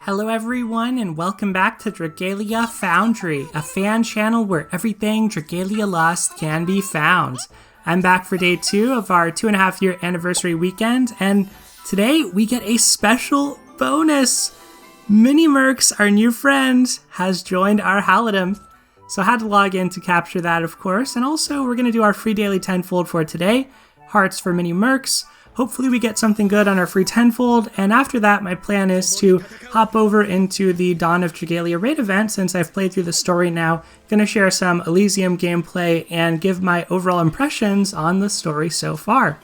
Hello everyone and welcome back to Dragalia Foundry, a fan channel where everything Dragalia Lost can be found. I'm back for day 2 of our 2.5-year anniversary weekend, and today we get a special bonus! Mini Mercs, our new friend, has joined our Halidom. So I had to log in to capture that, of course, and also we're going to do our free daily tenfold for today, hearts for Mini Mercs. Hopefully we get something good on our free tenfold, and after that my plan is to hop over into the Dawn of Dragalia raid event since I've played through the story now. Gonna share some Elysium gameplay and give my overall impressions on the story so far.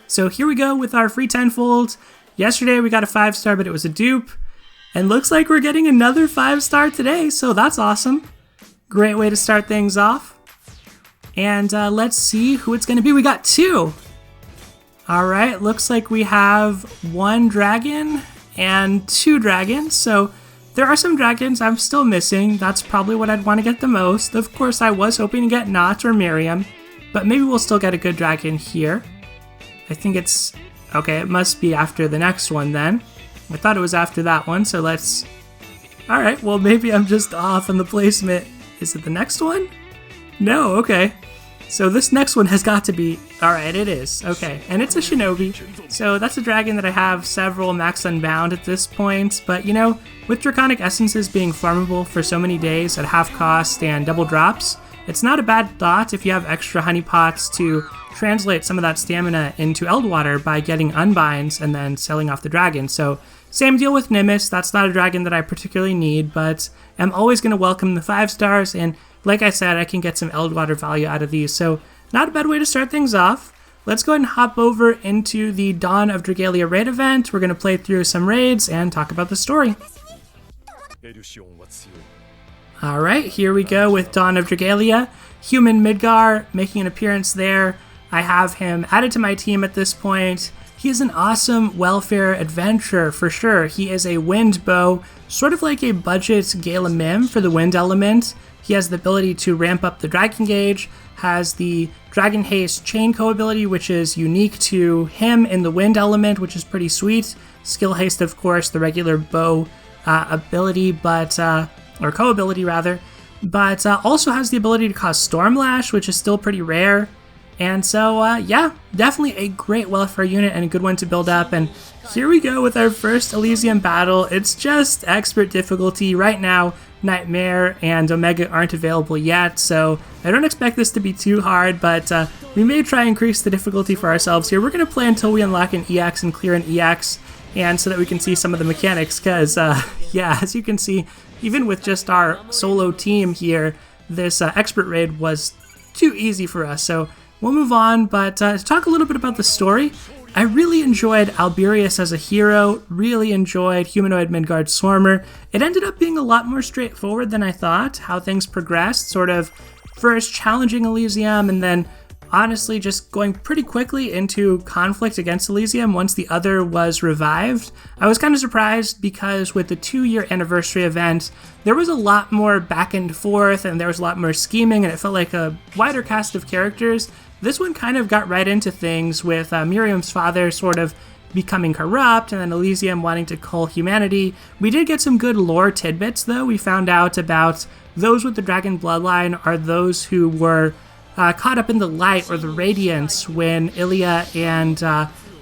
So here we go with our free tenfold. Yesterday we got a 5-star, but it was a dupe, and looks like we're getting another 5-star today, so that's awesome. Great way to start things off. And let's see who it's gonna be. We got 2! Alright, looks like we have 1 dragon and 2 dragons, so there are some dragons I'm still missing. That's probably what I'd want to get the most. Of course, I was hoping to get Not or Miriam, but maybe we'll still get a good dragon here. I think it's... okay, it must be after the next one then. I thought it was after that one, so let's... Alright, well maybe I'm just off on the placement. Is it the next one? No, okay. So this next one has got to be... alright, it is. Okay, and it's a shinobi. So that's a dragon that I have several max unbound at this point, but you know, with draconic essences being farmable for so many days at half cost and double drops, it's not a bad thought if you have extra honey pots to translate some of that stamina into Eldwater by getting unbinds and then selling off the dragon. So same deal with Nimbus. That's not a dragon that I particularly need, but I'm always going to welcome the 5 stars, and like I said, I can get some Eldwater value out of these, so not a bad way to start things off. Let's go ahead and hop over into the Dawn of Dragalia raid event. We're going to play through some raids and talk about the story. Alright, here we go with Dawn of Dragalia. Human Midgar making an appearance there. I have him added to my team at this point. He is an awesome welfare adventurer for sure. He is a wind bow, sort of like a budget Gala Mim for the wind element. He has the ability to ramp up the dragon gauge, has the Dragon Haste Chain Co ability, which is unique to him in the wind element, which is pretty sweet. Skill Haste, of course, the regular bow ability, but or co ability rather, but also has the ability to cause Stormlash, which is still pretty rare. And so, yeah, definitely a great welfare unit and a good one to build up. And here we go with our first Elysium Battle. It's just expert difficulty right now. Nightmare and Omega aren't available yet, so I don't expect this to be too hard, but we may try and increase the difficulty for ourselves here. We're going to play until we unlock an EX and clear an EX, and so that we can see some of the mechanics, because, yeah, as you can see, even with just our solo team here, this expert raid was too easy for us, so we'll move on. But to talk a little bit about the story, I really enjoyed Alberius as a hero, really enjoyed Humanoid Midgard Swarmer. It ended up being a lot more straightforward than I thought, how things progressed, sort of first challenging Elysium and then honestly just going pretty quickly into conflict against Elysium once the other was revived. I was kind of surprised because with the 2-year anniversary event, there was a lot more back and forth and there was a lot more scheming, and it felt like a wider cast of characters. This one kind of got right into things with Miriam's father sort of becoming corrupt and then Elysium wanting to cull humanity. We did get some good lore tidbits though. We found out about those with the dragon bloodline are those who were caught up in the light or the radiance when Ilia and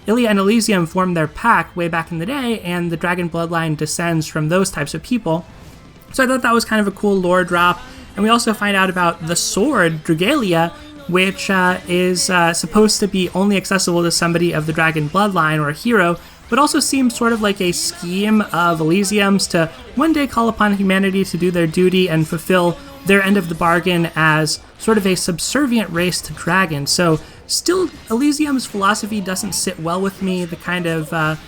Elysium formed their pack way back in the day, and the dragon bloodline descends from those types of people. So I thought that was kind of a cool lore drop. And we also find out about the sword, Dragalia, which is supposed to be only accessible to somebody of the dragon bloodline or a hero, but also seems sort of like a scheme of Elysium's to one day call upon humanity to do their duty and fulfill their end of the bargain as sort of a subservient race to dragons. So still, Elysium's philosophy doesn't sit well with me, the kind of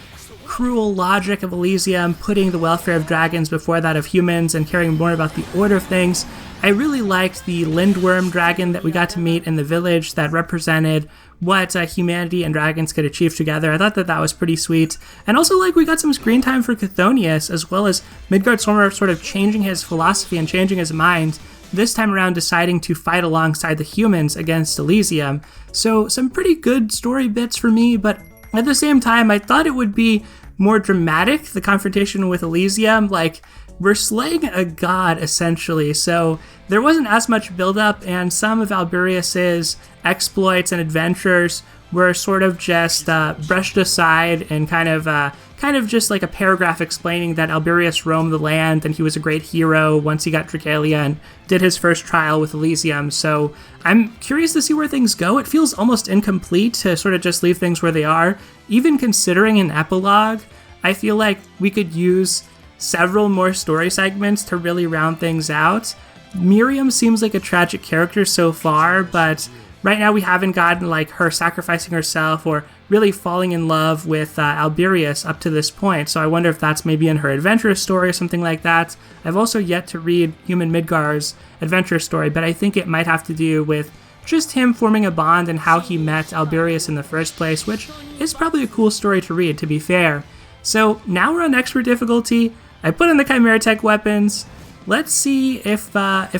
cruel logic of Elysium, putting the welfare of dragons before that of humans and caring more about the order of things. I really liked the Lindworm dragon that we got to meet in the village that represented what humanity and dragons could achieve together. I thought that that was pretty sweet. And also, like, we got some screen time for Chthonius, as well as Midgard Swarmer sort of changing his philosophy and changing his mind, this time around deciding to fight alongside the humans against Elysium. So some pretty good story bits for me, but at the same time, I thought it would be more dramatic, the confrontation with Elysium. Like, we're slaying a god, essentially, so there wasn't as much buildup, and some of Alberius's exploits and adventures were sort of just brushed aside and kind of just like a paragraph explaining that Alberius roamed the land and he was a great hero once he got Dragalia and did his first trial with Elysium. So I'm curious to see where things go. It feels almost incomplete to sort of just leave things where they are. Even considering an epilogue, I feel like we could use several more story segments to really round things out. Miriam seems like a tragic character so far, but right now we haven't gotten like her sacrificing herself or really falling in love with Alberius up to this point, so I wonder if that's maybe in her adventure story or something like that. I've also yet to read Human Midgar's adventure story, but I think it might have to do with just him forming a bond and how he met Alberius in the first place, which is probably a cool story to read, to be fair. So now we're on expert difficulty. I put in the Chimera Tech weapons. Let's see if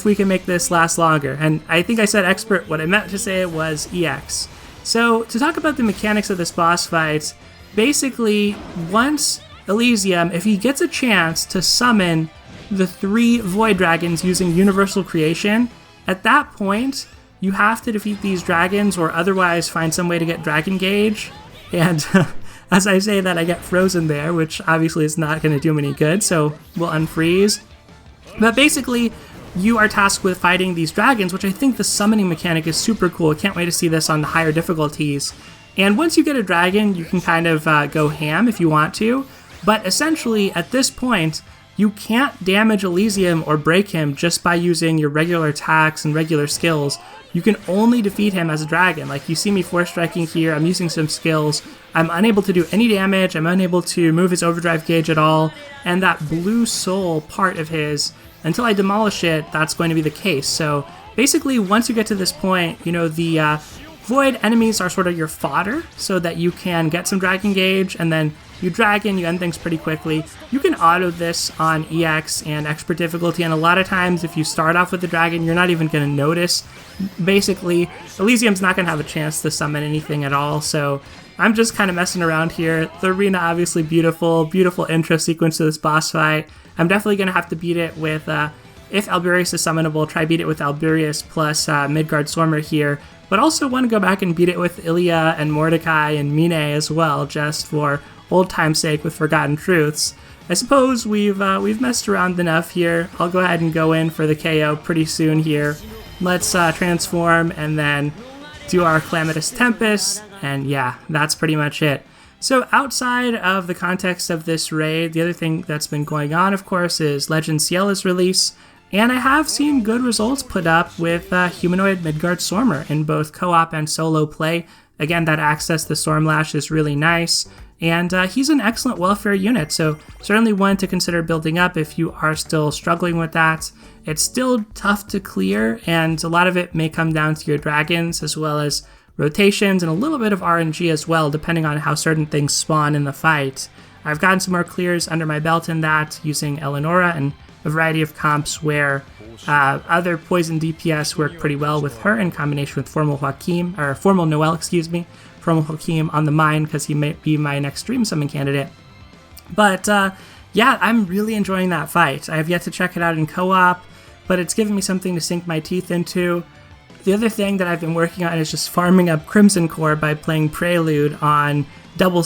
we can make this last longer. And I think I said expert. What I meant to say was EX. So to talk about the mechanics of this boss fight, basically once Elysium, if he gets a chance to summon the 3 Void Dragons using Universal Creation, at that point you have to defeat these dragons or otherwise find some way to get Dragon Gauge. And as I say that, I get frozen there, which obviously is not going to do me any good, so we'll unfreeze. But basically, you are tasked with fighting these dragons, which I think the summoning mechanic is super cool. I can't wait to see this on the higher difficulties. And once you get a dragon, you can kind of go ham if you want to. But essentially, at this point, you can't damage Elysium or break him just by using your regular attacks and regular skills. You can only defeat him as a dragon. Like, you see me force striking here, I'm using some skills. I'm unable to do any damage, I'm unable to move his overdrive gauge at all, and that blue soul part of his, until I demolish it, that's going to be the case. So basically, once you get to this point, you know, the void enemies are sort of your fodder so that you can get some Dragon Gauge, and then you dragon, you end things pretty quickly. You can auto this on EX and expert difficulty, and a lot of times if you start off with the dragon, you're not even going to notice. Basically, Elysium's not going to have a chance to summon anything at all, so I'm just kind of messing around here. The arena, obviously beautiful, beautiful intro sequence to this boss fight. I'm definitely going to have to beat it with, if Alberius is summonable, try beat it with Alberius plus Midgard Stormer here, but also want to go back and beat it with Ilya and Mordecai and Mine as well, just for old time's sake with Forgotten Truths. I suppose we've messed around enough here. I'll go ahead and go in for the KO pretty soon here. Let's transform and then do our Calamitous Tempest, and yeah, that's pretty much it. So outside of the context of this raid, the other thing that's been going on, of course, is Legend Ciella's release, and I have seen good results put up with Humanoid Midgard Stormer in both co-op and solo play. Again, that access to Stormlash is really nice, and he's an excellent welfare unit, so certainly one to consider building up if you are still struggling with that. It's still tough to clear, and a lot of it may come down to your dragons, as well as rotations and a little bit of RNG as well, depending on how certain things spawn in the fight. I've gotten some more clears under my belt in that, using Eleonora and a variety of comps where other poison DPS work pretty well with her in combination with Formal Noel, Formal Joachim on the mine, because he might be my next Dream Summon candidate. But yeah, I'm really enjoying that fight. I have yet to check it out in co-op, but it's given me something to sink my teeth into. The other thing that I've been working on is just farming up Crimson Core by playing Prelude on half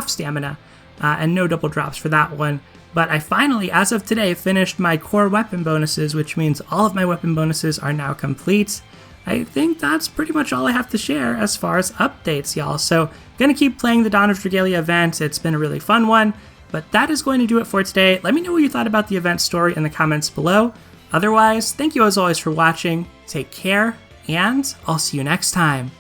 stamina, and no double drops for that one. But I finally, as of today, finished my core weapon bonuses, which means all of my weapon bonuses are now complete. I think that's pretty much all I have to share as far as updates, y'all. So, gonna keep playing the Dawn of Dragalia event. It's been a really fun one, but that is going to do it for today. Let me know what you thought about the event story in the comments below. Otherwise, thank you as always for watching, take care, and I'll see you next time.